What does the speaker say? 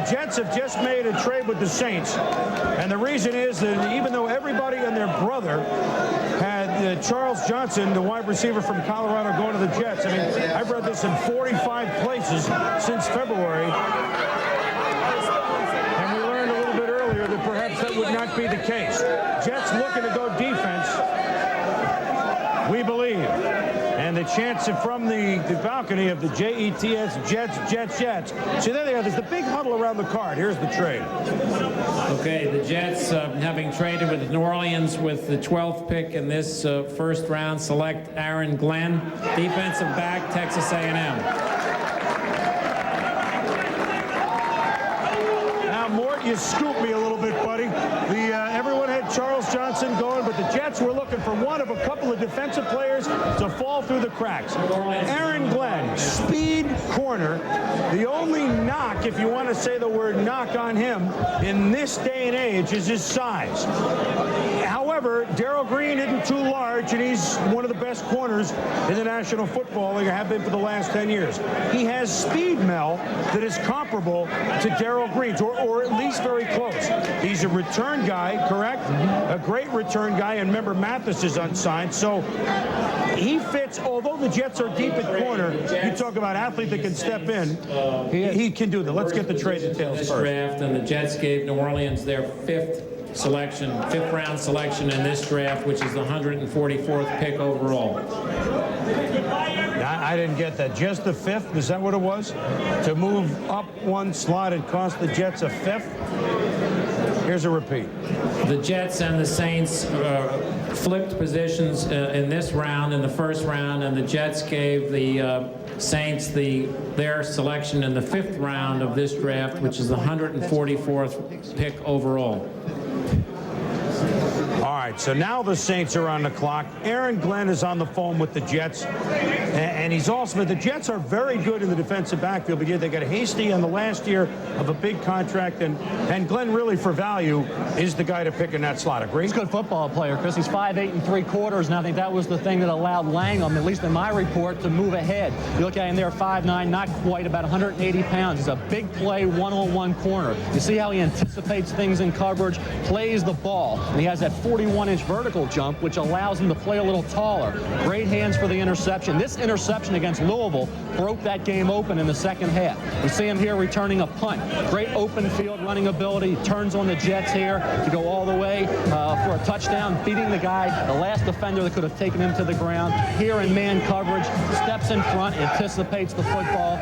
Jets have just made a trade with the Saints. And the reason is that even though everybody and their brother had Charles Johnson, the wide receiver from Colorado, going to the Jets. I mean, I've read this in 45 places since February. And we learned a little bit earlier that perhaps that would not be the case. Jets looking to go defense, we believe. And the chance from the balcony of the Jets, Jets. See, there they are. There's the big huddle around the card. Here's the trade. Okay, the Jets, having traded with New Orleans with the 12th pick in this first round, select Aaron Glenn, defensive back, Texas A&M. Now, Mort, you scooped me a little bit, buddy. Everyone had Charles Johnson going, but the Jets were looking for one of a couple of defensive players to fall through the cracks. Aaron Glenn, speed corner. The only knock, if you want to say the word knock on him, in this day and age is his size. However, Darrell Green isn't too large, and he's one of the best corners in the National Football League, have been for the last 10 years. He has speed, Mel, that is comparable to Darrell Green's, or at least very close. He's a return guy, correct? A great return guy, and remember, Mathis is unsigned, so he fits. Although the Jets are deep at corner, you talk about athlete that can step in, he can do that. Let's get the trade details first. Draft, and the Jets gave New Orleans their fifth round selection in this draft, which is the 144th pick overall. I didn't get that. Just the fifth? Is that what it was? To move up one slot, it cost the Jets a fifth? Here's a repeat. The Jets and the Saints flipped positions in this round, in the first round, and the Jets gave the Saints their selection in the fifth round of this draft, which is the 144th pick overall. All right, so now the Saints are on the clock. Aaron Glenn is on the phone with the Jets, and he's also, the Jets are very good in the defensive backfield, but they got Hasty on the last year of a big contract, and Glenn really, for value, is the guy to pick in that slot. Agree? He's a good football player, Chris. He's 5'8 3/4, and I think that was the thing that allowed Langham, at least in my report, to move ahead. You look at him there, 5'9", not quite, about 180 pounds. He's a big play, one-on-one corner. You see how he anticipates things in coverage, plays the ball, and he has that 41-inch vertical jump, which allows him to play a little taller. Great hands for the interception. This interception against Louisville broke that game open in the second half. We see him here returning a punt. Great open field running ability. He turns on the Jets here to go all the way for a touchdown, beating the guy, the last defender that could have taken him to the ground. Here in man coverage, steps in front, anticipates the football.